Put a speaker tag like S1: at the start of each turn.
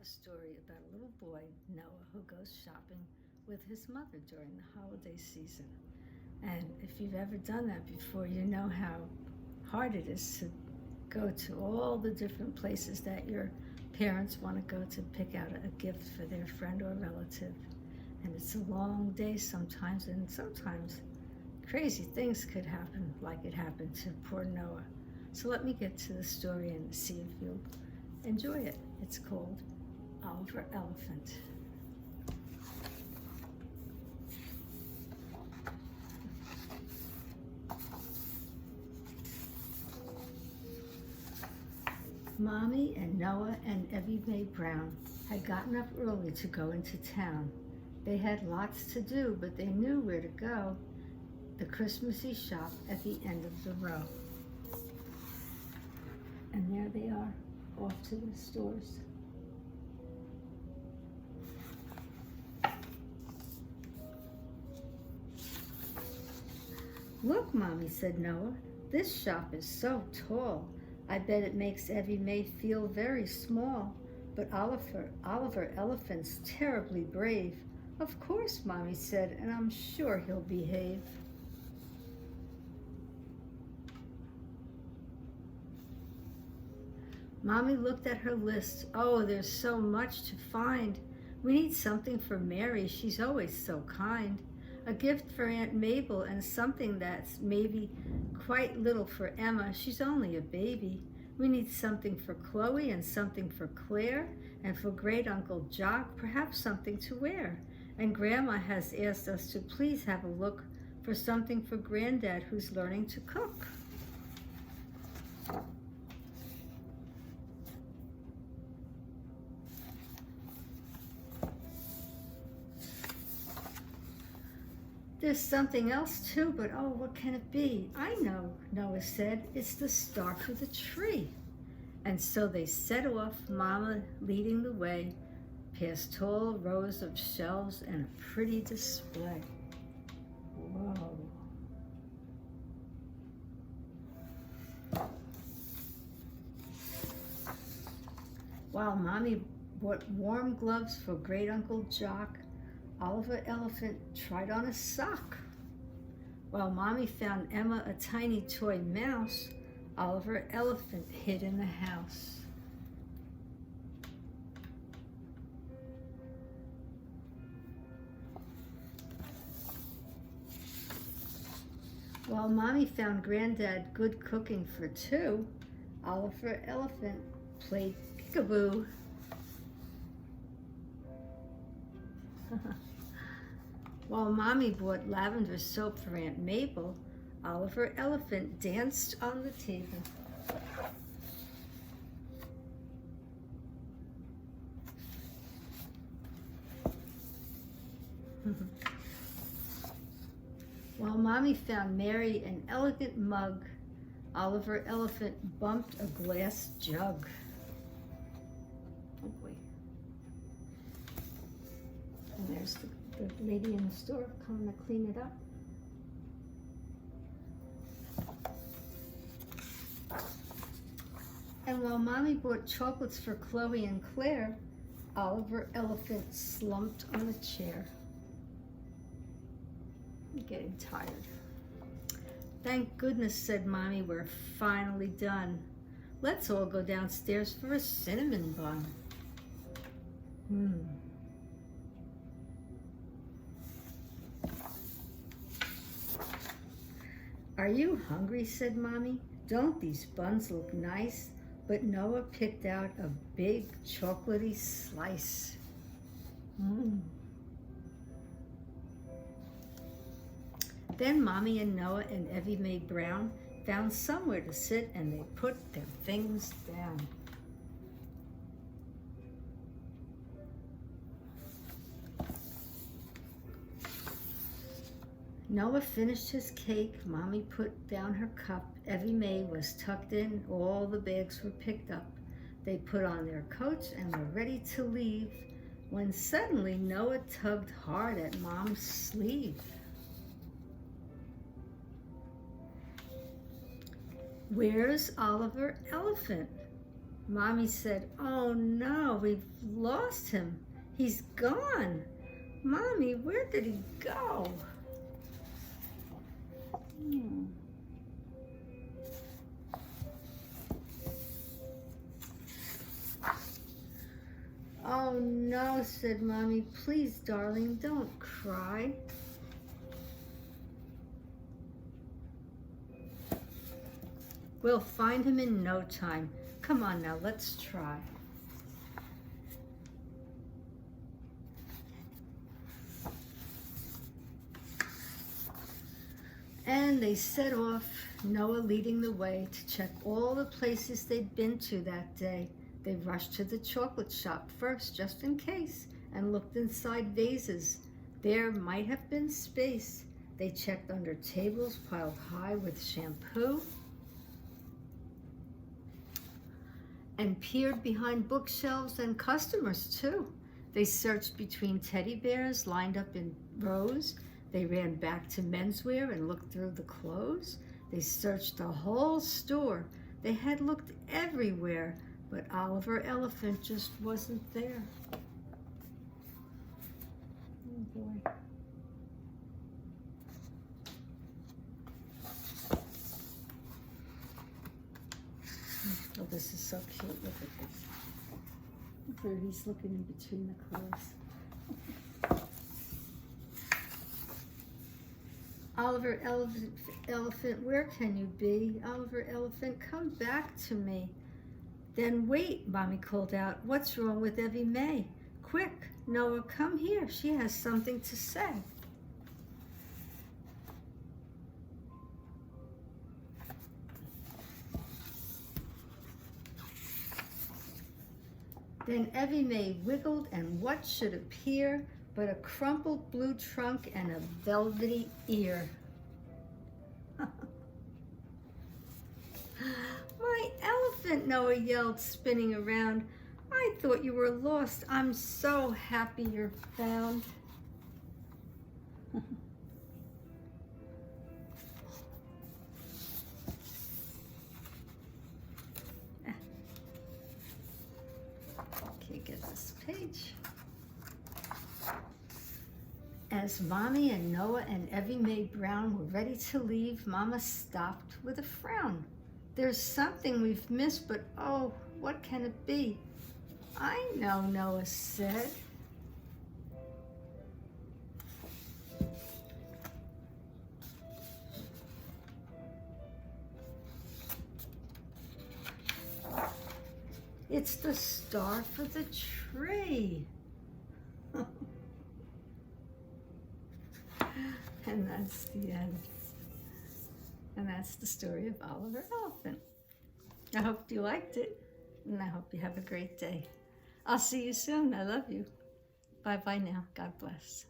S1: a story about a little boy, Noah, who goes shopping with his mother during the holiday season. And if you've ever done that before, you know how hard it is to go to all the different places that your parents want to go to pick out a gift for their friend or relative. And it's a long day sometimes, and sometimes crazy things could happen, like it happened to poor Noah. So let me get to the story and see if you'll enjoy it. It's called Oliver Elephant. Mommy and Noah and Evie Mae Brown had gotten up early to go into town. They had lots to do, but they knew where to go, the Christmassy shop at the end of the row. And there they are, off to the stores. Look, Mommy, said Noah, this shop is so tall. I bet it makes Evie Mae feel very small. But Oliver Elephant's terribly brave. Of course, Mommy said, and I'm sure he'll behave. Mommy looked at her list. Oh, there's so much to find. We need something for Mary. She's always so kind. A gift for Aunt Mabel and something that's maybe quite little for Emma. She's only a baby. We need something for Chloe and something for Claire, and for Great Uncle Jock, perhaps something to wear. And Grandma has asked us to please have a look for something for Granddad, who's learning to cook. There's something else too, but oh, what can it be? I know, Noah said. It's the star for the tree. And so they set off, Mama leading the way, past tall rows of shelves and a pretty display. Whoa. While Mommy bought warm gloves for Great Uncle Jock, Oliver Elephant tried on a sock. While Mommy found Emma a tiny toy mouse, Oliver Elephant hid in the house. While Mommy found Granddad good cooking for two, Oliver Elephant played peekaboo. While Mommy bought lavender soap for Aunt Mabel, Oliver Elephant danced on the table. While Mommy found Mary an elegant mug, Oliver Elephant bumped a glass jug. Oh boy. And there's the lady in the store coming to clean it up. And while Mommy bought chocolates for Chloe and Claire, Oliver Elephant slumped on a chair. I'm getting tired. Thank goodness, said Mommy, we're finally done. Let's all go downstairs for a cinnamon bun. Are you hungry, said Mommy. Don't these buns look nice? But Noah picked out a big chocolatey slice. Then Mommy and Noah and Evie Mae Brown found somewhere to sit, and they put their things down. Noah finished his cake. Mommy put down her cup. Evie Mae was tucked in. All the bags were picked up. They put on their coats and were ready to leave when suddenly Noah tugged hard at Mom's sleeve. Where's Oliver Elephant? Mommy said, "Oh no, we've lost him. He's gone. Mommy, where did he go?" "Oh no," said Mommy. "Please, darling, don't cry." "We'll find him in no time. Come on now, let's try." And they set off, Noah leading the way to check all the places they'd been to that day. They rushed to the chocolate shop first, just in case, and looked inside vases. There might have been space. They checked under tables piled high with shampoo, and peered behind bookshelves and customers too. They searched between teddy bears lined up in rows. They ran back to menswear and looked through the clothes. They searched the whole store. They had looked everywhere, but Oliver Elephant just wasn't there. Oh boy. Oh, this is so cute. Look at this. Where he's looking in between the clothes. Oliver Elephant, where can you be? Oliver Elephant, come back to me. Then wait, Mommy called out. What's wrong with Evie Mae? Quick, Noah, come here. She has something to say. Then Evie Mae wiggled, and what should appear but a crumpled blue trunk and a velvety ear. My elephant, Noah yelled, spinning around. I thought you were lost. I'm so happy you're found. Okay, get this page. As Mommy and Noah and Evie Mae Brown were ready to leave, Mama stopped with a frown. There's something we've missed, but oh, what can it be? I know, Noah said. It's the star for the tree. And that's the end. And that's the story of Oliver Elephant. I hope you liked it, and I hope you have a great day. I'll see you soon. I love you. Bye-bye now. God bless.